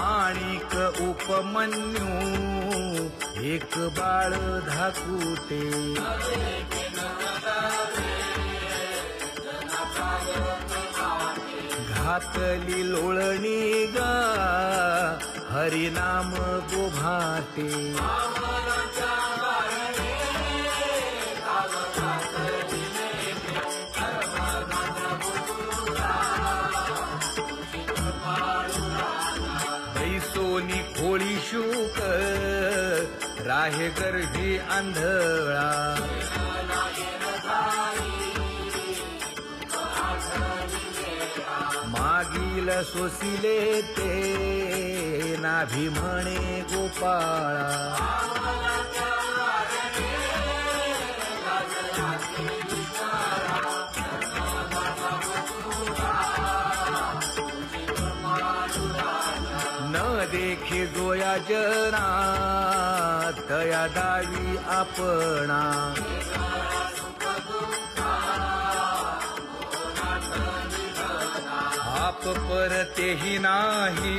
आणिक उपमन्यू एक बाळ धाकुटे घातली लोळणी गा हरिनाम गोभाटे सोनी खोळी शूक राहे गर्भी आंधळा मागील सोसिले ते नाभी म्हणे गोपाळा न देखे जोया जना तया दावी आपणा आप परतेही नाही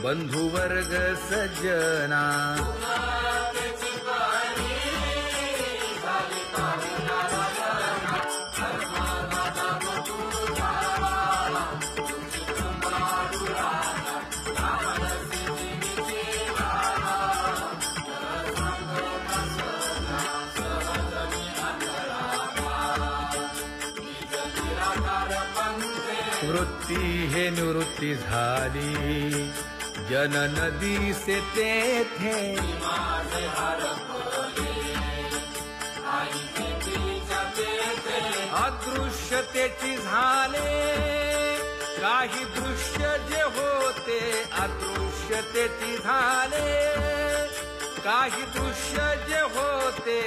बंधुवर्ग सज्जना वृत्ती हे निवृत्ती झाली जन नदी से तेथे अदृश्यतेची झाले काही दृश्य जे होते अदृश्यतेची झाले काही दृश्य जे होते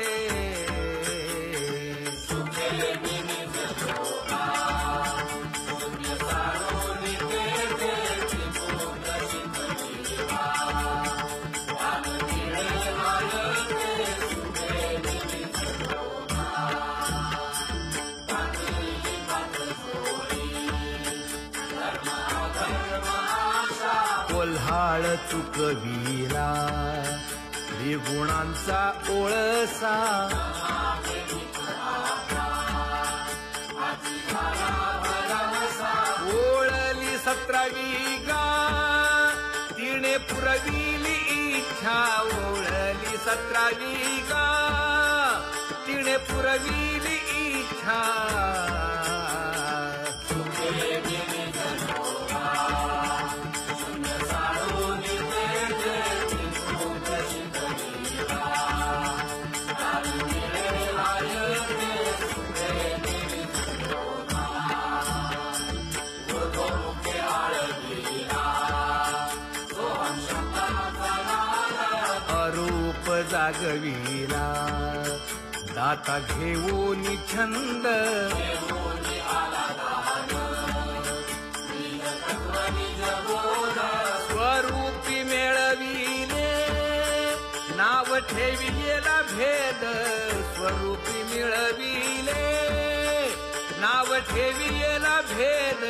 कोल्हाळ चुकविला त्रिगुणांचा ओळसा ओळली 17वी गा तिने पुरविली इच्छा ओळली 17वी गा तिने पुरविली इच्छा अरूप जागविला दाता घेऊन छंद स्वरूपी मेळविले नाव ठेविलेला भेद स्वरूपी मिळविले नाव ठेविलेला भेद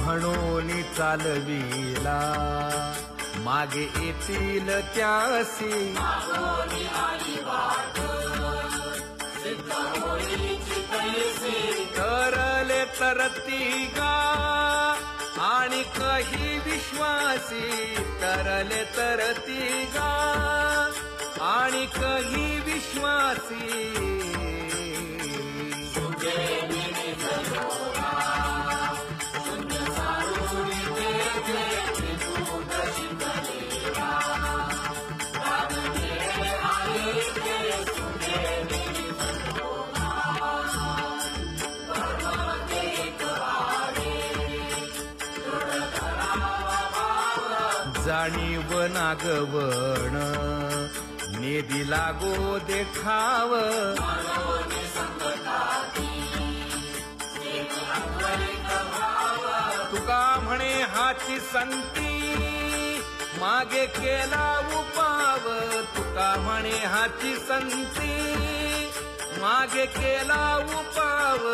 म्हणून चालविला मागे येतील त्यासी तरले तरती गा आणि काही विश्वासी तरले तरती गा आणि काही विश्वासी जाणीव नागवण नेदी लागो देखाव तुका म्हणे हाची संती मागे केला उपाव तुका म्हणे हाची संती मागे केला उपाव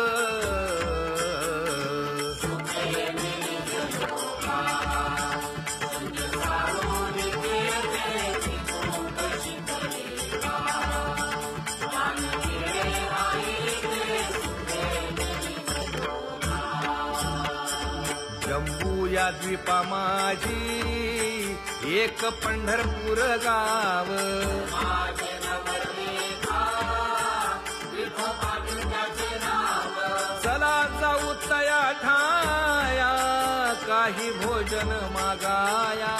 जम्बू या द्वीपा माझी एक पंढरपूर गाव चला जाऊ तया ठाया काही भोजन मागाया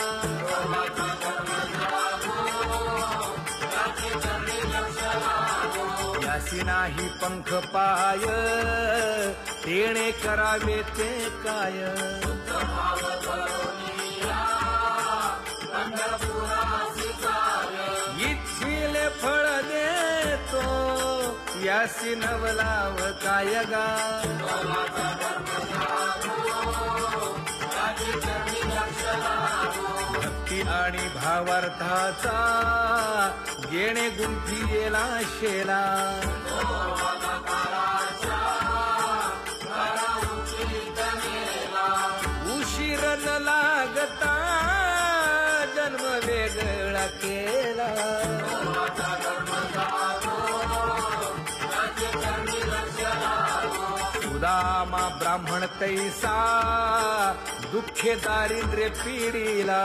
यासी नाही पंख पाय तेणे करावे ते काय इच्छिले फळ देतो यासी नवलाव काय गा भक्ती आणि भावार्थाचा येणे गुंफी येला शेला उशीर न लागता जन्म वेगळा केला सुदामा ब्राह्मण तैसा दुःखे दारिद्र्य पीडीला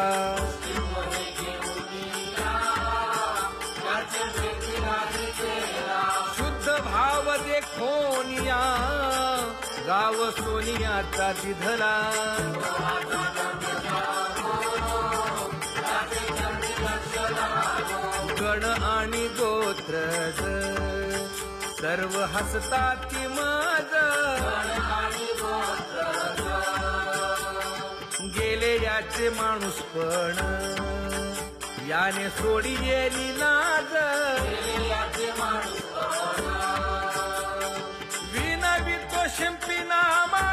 शुद्ध भाव देखोनिया गाव सोनियाचा तिधला गण आणि गोत्रज सर्व हसतात माझ गेले याचे माणूस पण याने सोडी येली लाज विनवी तो शिंपी नामा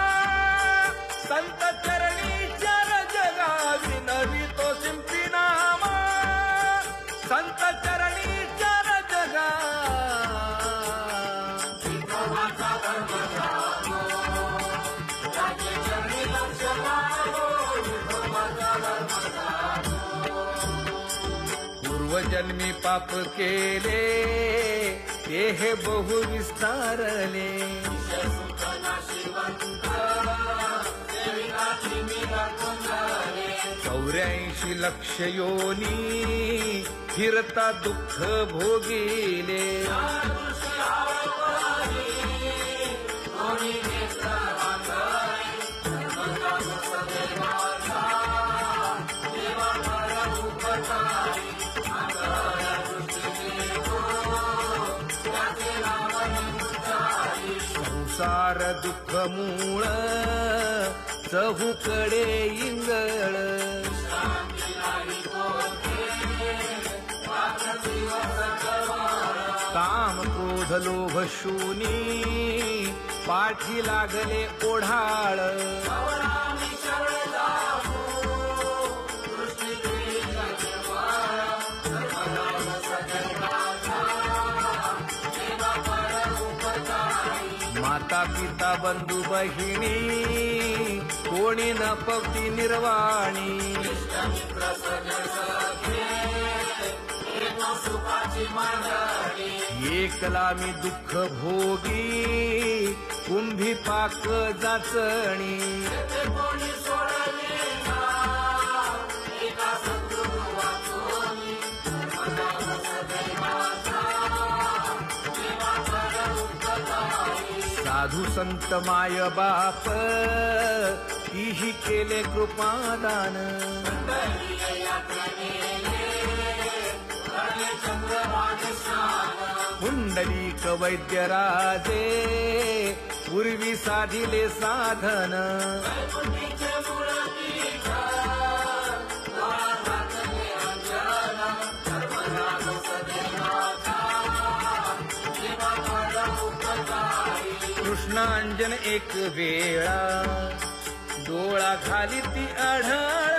संत चरणी चर जगा विनवी तो शिंपी नामा संत चरणी चर जगा पूर्वजन्मी पाप केले ते हे बहु विस्तारले 84 लक्ष योनी फिरता दुःख भोगिले संसार दुःख मूळ चहूकडे इंगळ काम क्रोध लोभ शूनी पाठी लागले ओढाळ माता पिता बंधू बहिणी कोणी न पवती निर्वाणी एकला मी दुःख भोगी कुंभी पाक जाचणी साधू संत माय बाप तीही केले कृपादान पुंडलिक वैद्य राजे पूर्वी साधिले साधन कृष्णांजन एक वेळा डोळा घाली ती आढळ